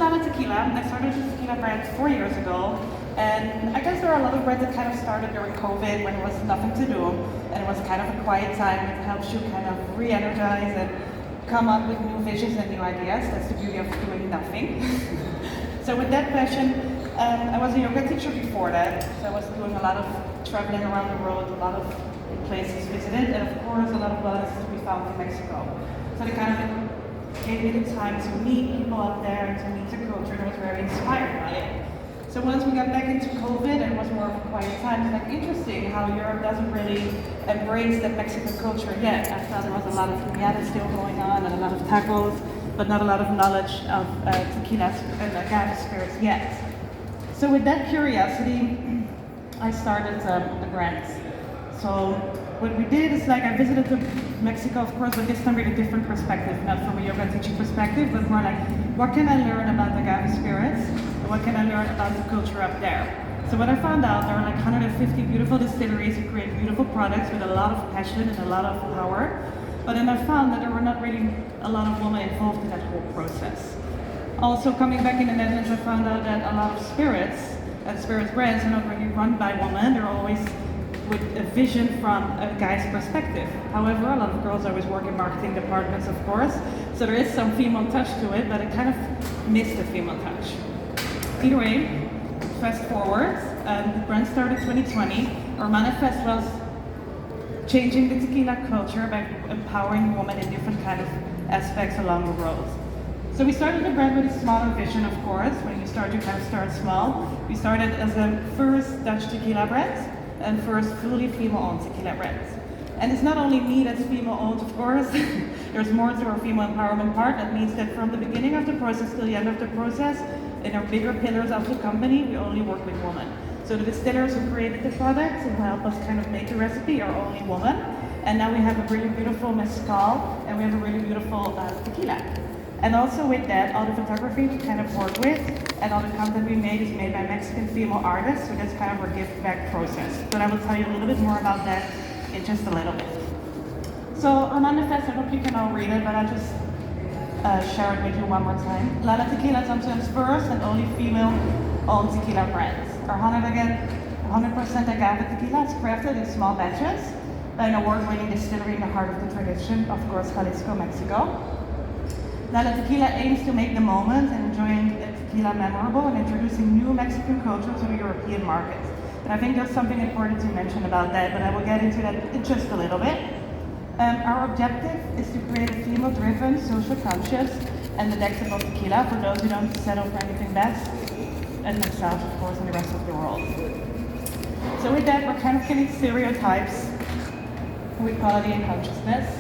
Lana Tequila. I started the tequila brand 4 years ago. And I guess there are a lot of brands that kind of started during COVID when there was nothing to do. And it was kind of a quiet time. It helps you kind of re-energize and come up with new visions and new ideas. That's the beauty of doing nothing. So with that passion, I was a yoga teacher before that. So I was doing a lot of traveling around the world, a lot of places visited, and of course a lot of wellness to be found in Mexico. So they kind of gave me the time to meet people up there and to meet the culture, and I was very inspired by it. So once we got back into COVID and it was more of a quiet time, it's like interesting how Europe doesn't really embrace the Mexican culture yet. I felt there was a lot of piñatas still going on and a lot of tacos, but not a lot of knowledge of tequilas and agave spirits yet. So with that curiosity, I started the brand. So what we did is like I visited Mexico, of course, but this time with a different perspective, not from a yoga teaching perspective, but more like, what can I learn about agave spirits? And what can I learn about the culture up there? So what I found out, there are like 150 beautiful distilleries who create beautiful products with a lot of passion and a lot of power. But then I found that there were not really a lot of women involved in that whole process. Also, coming back in the Netherlands, I found out that a lot of spirits and spirits brands are not really run by women. They're always with a vision from a guy's perspective. However, a lot of girls always work in marketing departments, of course, so there is some female touch to it, but I kind of missed the female touch. Either way, fast forward, the brand started 2020. Our manifest was changing the tequila culture by empowering women in different kind of aspects along the road. So we started the brand with a smaller vision, of course. When you start, you kind of start small. We started as the first Dutch tequila brand and first fully female-owned tequila brand. And it's not only me that's female-owned, of course. There's more to our female empowerment part. That means that from the beginning of the process till the end of the process, in our bigger pillars of the company, we only work with women. So the distillers who created the products and who help us kind of make the recipe are only women. And now we have a really beautiful mezcal and we have a really beautiful tequila. And also with that, all the photography we kind of work with and all the content we made is made by Mexican female artists, so that's kind of our gift back process. But I will tell you a little bit more about that in just a little bit. So our manifest, I hope you can all read it, but I'll just share it with you one more time. Lana Tequila is Amsterdam's first and only female-owned tequila brand. Our 100% agave tequila is crafted in small batches by an award-winning distillery in the heart of the tradition, of course, Jalisco, Mexico. Lana Tequila aims to make the moment and enjoying tequila memorable and introducing new Mexican culture to the European market. And I think there's something important to mention about that, but I will get into that in just a little bit. Our objective is to create a female-driven, social conscious, and delectable tequila for those who don't settle for anything less, and themselves, of course, and the rest of the world. So with that, we're kind of killing stereotypes with quality and consciousness.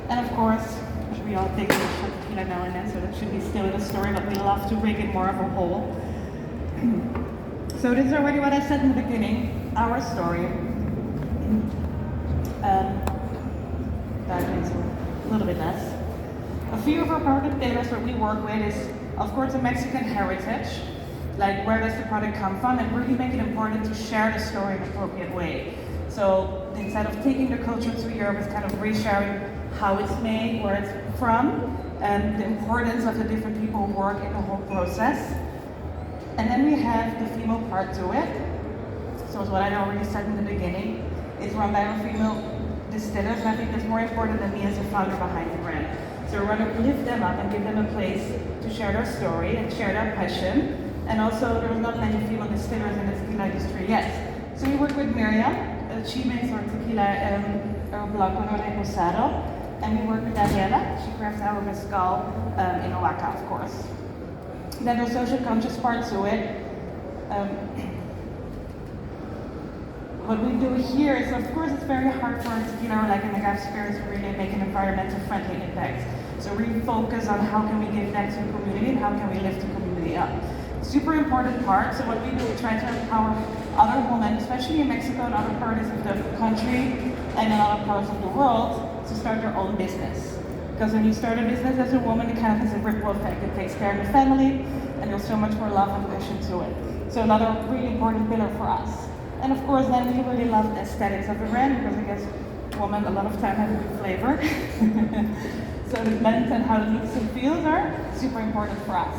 And of course, we all take a shot of tequila now and then, so that should be still in the story, but we love to make it more of a whole. So this is already what I said in the beginning, our story. Dive into a little bit less. A few of our product pillars that we work with is, of course, the Mexican heritage, like where does the product come from, and really make it important to share the story in an appropriate way. So instead of taking the culture to Europe, it's kind of re-sharing how it's made, where it's from, and the importance of the different people who work in the whole process. And then we have the female part to it. So as what I already said in the beginning, it's run by our female distillers, and I think that's more important than me as a founder behind the brand. So we want to lift them up and give them a place to share their story and share their passion. And also, there are not many female distillers in the tequila industry yet. So we work with Miriam. She makes our tequila blanco reposado. And we work with Daniela. She crafts our mezcal in Oaxaca, of course. Then there's social conscious part to it. What we do here is, of course, it's very hard for a tequila or like an agave spirits to really make an environmental friendly impact. So we focus on how can we give back to the community and how can we lift the community up. Super important part. So what we do, we try to empower other women, especially in Mexico and other parts of the country and in other parts of the world, to start their own business. Because when you start a business as a woman, it kind of has a ripple effect. It takes care of the family, and there's so much more love and passion to it. So another really important pillar for us. And of course, then we really love the aesthetics of the brand, because I guess women a lot of time have a good flavor. So the blend and how it looks and feels are super important for us.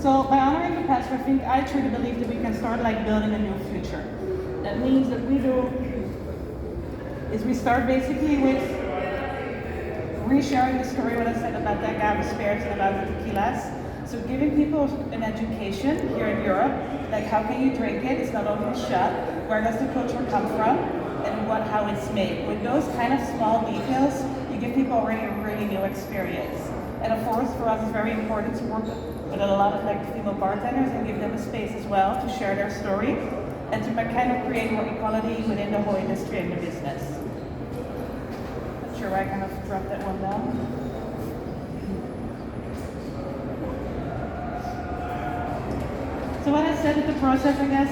So by honoring the past, I truly believe that we can start like building a new future. That means that we do is we start basically with resharing the story what I said about the agave spirits and about the tequilas. So giving people an education here in Europe, like how can you drink it? It's not only a shot. Where does the culture come from? And how it's made. With those kind of small details, you give people already a really new experience. And of course, for us, it's very important to work with a lot of like female bartenders and give them a space as well to share their story and to kind of create more equality within the whole industry and the business. Not sure why I kind of dropped that one down. So what I said in the process, I guess,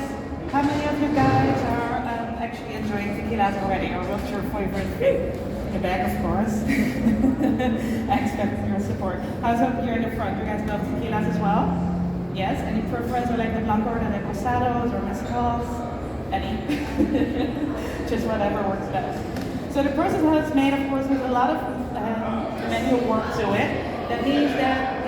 how many of you guys are actually enjoying tequilas already, or what's your favorite drink? In the back, of course. I expect your support. How's up here in the front? You guys love tequilas as well? Yes? Any preference or like the Blanco or the Reposados or Mezcals? Any? Just whatever works best. So the process how it's made, of course, there's a lot of manual work to it. That means that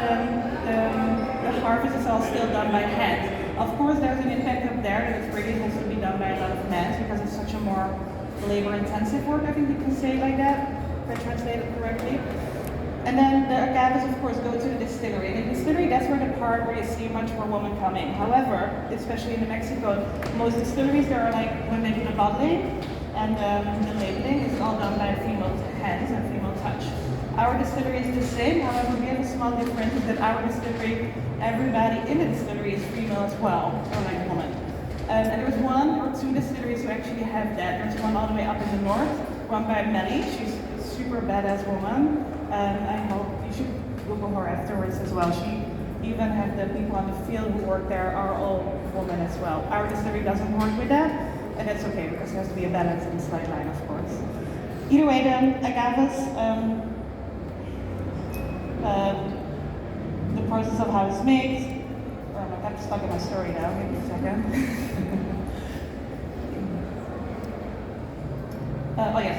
the harvest is all still done by hand. Of course, there's an impact up there that it really has to be done by a lot of hands because it's such a more labor-intensive work, I think you can say it like that, if I translate it correctly. And then the agaves, of course, go to the distillery. And in the distillery, that's where the part where you see much more women coming. However, especially in Mexico, most distilleries, there are like when they do the bottling and the labeling is all done by female hands and female touch. Our distillery is the same, however, we have a small difference is that our distillery, everybody in the distillery is female as well, or like a woman. And there's one or two distilleries who actually have that. There's one all the way up in the north, run by Melly. She's a super badass woman. I hope you should Google her afterwards as well. She even have the people on the field who work there are all women as well. Our distillery doesn't work with that, and that's okay because there has to be a balance in the slight line, of course. Either way, then agaves. The process of how it's made. I got stuck in my story now, give me a second.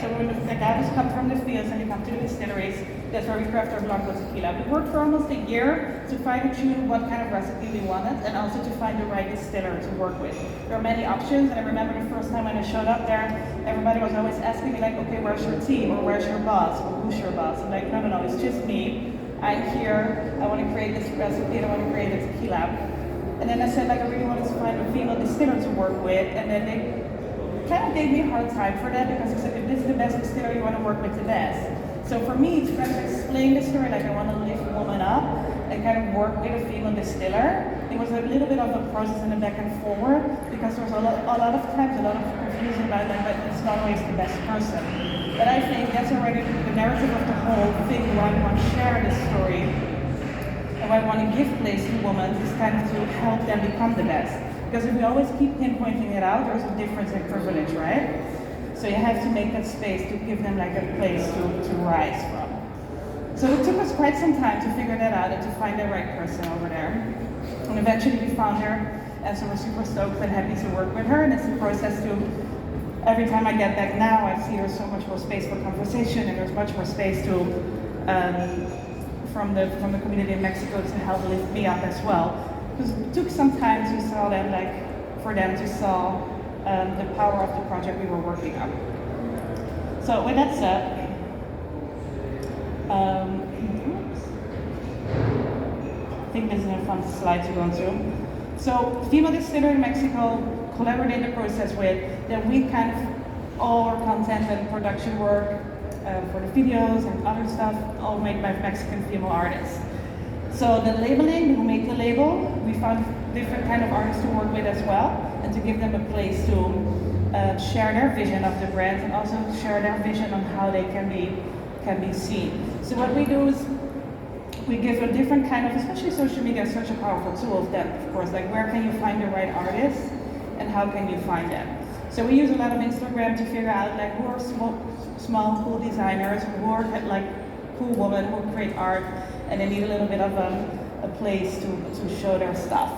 So when the agaves come from the fields and they come to the distilleries, that's where we craft our Blanco tequila. We worked for almost a year to fine-tune what kind of recipe we wanted and also to find the right distiller to work with. There are many options, and I remember the first time when I showed up there, everybody was always asking me like, okay, where's your team, or where's your boss, or who's your boss? I'm like, no, it's just me. I'm here, I want to create this recipe, and I want to create a tequila. And then I said, like, I really wanted to find a female distiller to work with, and then they kind of gave me a hard time for that because they said, if this is the best distiller, you want to work with the best. So for me, to kind of explain the story, like I want to lift a woman up and kind of work with a female distiller, it was a little bit of a process in the back and forward because there was a lot of times, a lot of confusion about that, but it's not always the best person. But I think that's already the narrative of the whole thing, why I want to share this story and why I want to give place to women is kind of to help them become the best. Because if we always keep pinpointing it out, there's a difference in privilege, right? So you have to make that space to give them like a place to rise from. So it took us quite some time to figure that out and to find the right person over there. And eventually we found her, and so we're super stoked and happy to work with her. And it's a process to, every time I get back now, I see there's so much more space for conversation and there's much more space to, from the community in Mexico to help lift me up as well. Because it took some time to saw them, for them to saw the power of the project we were working on. So with that said, I think this is a fun slide to go into. So female distiller in Mexico collaborated the process with, then we kind of, all our content and production work for the videos and other stuff, all made by Mexican female artists. So the labeling, who made the label, we found different kind of artists to work with as well, and to give them a place to share their vision of the brand and also share their vision on how they can be seen. So what we do is we give a different kind of, especially social media is such a powerful tool of that, of course, like where can you find the right artists and how can you find them? So we use a lot of Instagram to figure out like who are small cool designers, who are like cool women who create art, and they need a little bit of a place to show their stuff.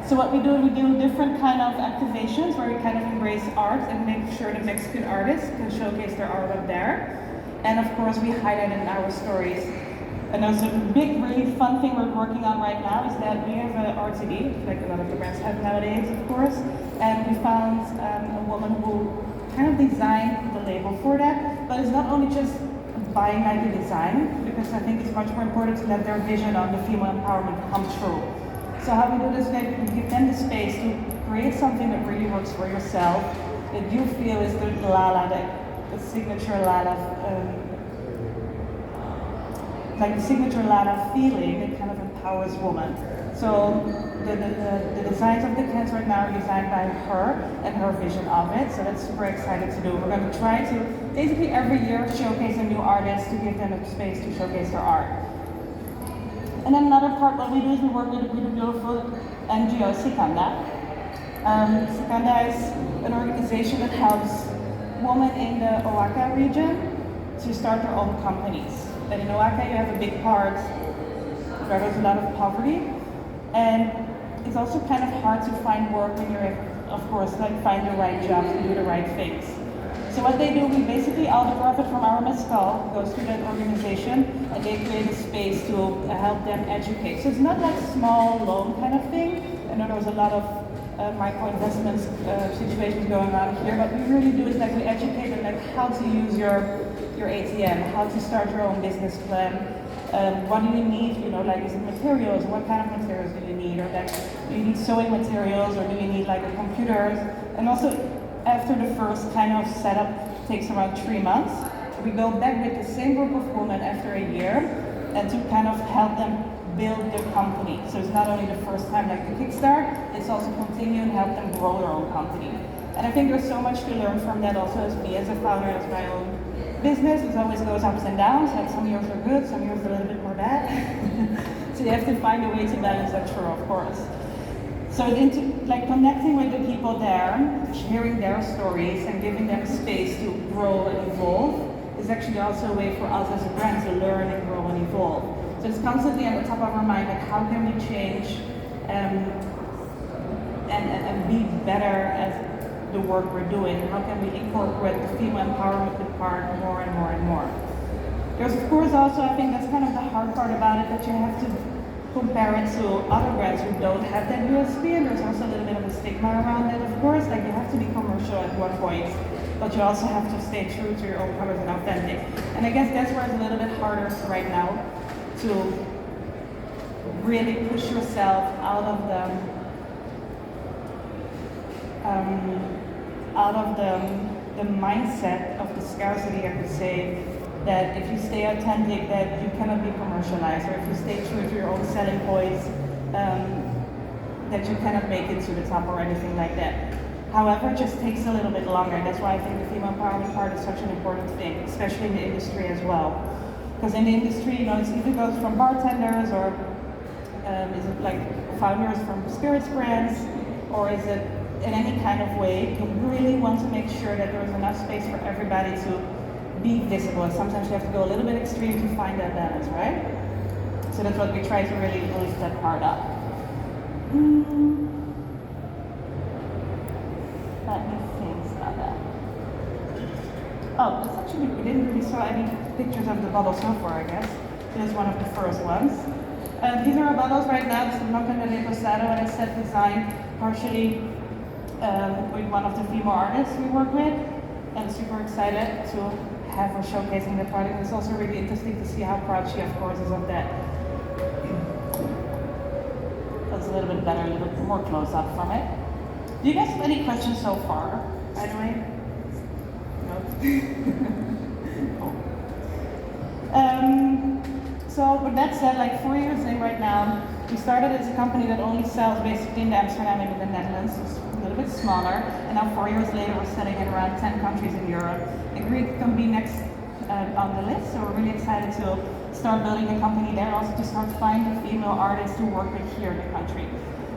So what we do different kind of activations where we kind of embrace art and make sure the Mexican artists can showcase their art up there. And of course we highlight in our stories And there's a big, really fun thing we're working on right now is that we have an RTD, like a lot of the brands have nowadays, of course, and we found a woman who kind of designed the label for that, but it's not only just buying like the design, because I think it's much more important to let their vision on the female empowerment come true. So how we do this, we give them the space to create something that really works for yourself, that you feel is the Lala, the signature Lala, like the signature Lala feeling that kind of empowers women. So the designs of the cans right now are designed by her and her vision of it, so that's super excited to do. We're going to try to basically every year showcase a new artist to give them a space to showcase their art. And then another part what we do is we work with the beautiful NGO Sikanda. Sikanda is an organization that helps women in the Oaxaca region to start their own companies. And in Oaxaca you have a big part where there's a lot of poverty. And it's also kind of hard to find work when you're, of course, like find the right jobs and do the right things. So what they do, we basically, all the profit from our mezcal goes to that organization, and they create a space to help them educate. So it's not like a small loan kind of thing. I know there's a lot of micro investments situations going on here, but we really do is like we educate them like how to use your ATM, how to start your own business plan. What do you need, like is it materials, what kind of materials do you need, or like do you need sewing materials, or do you need like a computer? And also after the first kind of setup takes around 3 months, we go back with the same group of women after a year and to kind of help them build their company. So it's not only the first time like the kickstart, it's also continue and help them grow their own company. And I think there's so much to learn from that also as me as a founder, as my own business. It always goes ups and downs, like some years are good, some years a little bit more bad. So you have to find a way to balance that through, of course. So like connecting with the people there, hearing their stories and giving them space to grow and evolve is actually also a way for us as a brand to learn and grow and evolve. So it's constantly at the top of our mind, like how can we change and be better at the work we're doing? How can we incorporate the female empowerment part more and more and more? There's of course also, I think that's kind of the hard part about it, that you have to compare it to other brands who don't have that USP, and there's also a little bit of a stigma around it, of course, like you have to be commercial at one point, but you also have to stay true to your own colors and authentic. And I guess that's where it's a little bit harder right now to really push yourself out of the mindset of the scarcity, I could say, that if you stay authentic, that you cannot be commercialized, or if you stay true to your own selling points, that you cannot make it to the top or anything like that. However, it just takes a little bit longer, and that's why I think the female empowerment part is such an important thing, especially in the industry as well. Because in the industry, it either goes from bartenders, or is it like founders from spirits brands, or is it in any kind of way? You really want to make sure that there's enough space for everybody to be visible, and sometimes you have to go a little bit extreme to find that balance, right? So that's what we try to really lift that part up. Let me think about that. Oh, that's actually, we didn't really saw any pictures of the bottle so far, I guess. This is one of the first ones. These are our bottles right now. This is Blanca de Reposado, and it's set designed partially with one of the female artists we work with, and super excited to have her showcasing the product. It's also really interesting to see how proud she, of course, is of that. That's a little bit better, a little bit more close up from it. Do you guys have any questions so far, by the way? No? So with that said, like 4 years in right now, we started as a company that only sells basically in Amsterdam and in the Netherlands. It's a little bit smaller, and now 4 years later we're selling in around 10 countries in Europe. And Greek can be next on the list, so we're really excited to start building a company there, also to start finding female artists to work with here in the country.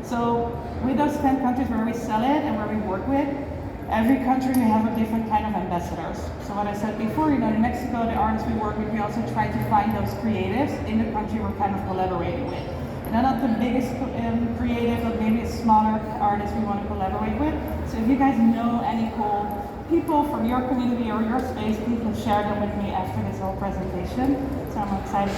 So with those 10 countries where we sell it and where we work with, every country we have a different kind of ambassadors. So what I said before, in Mexico, the artists we work with, we also try to find those creatives in the country we're kind of collaborating with. And they're not the biggest creative, but maybe a smaller artist we want to collaborate with. So if you guys know any cool people from your community or your space, please share them with me after this whole presentation. So I'm excited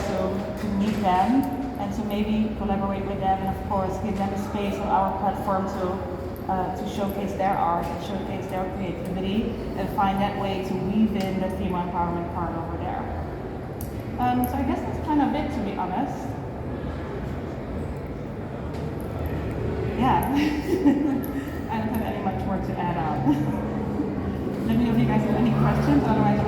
to meet them and to maybe collaborate with them, and of course give them a space on our platform to showcase their art and showcase their creativity and find that way to weave in the female empowerment part over there. So I guess that's kind of it, to be honest. Yeah, I don't have any much more to add on. Let me know if you guys have any questions, otherwise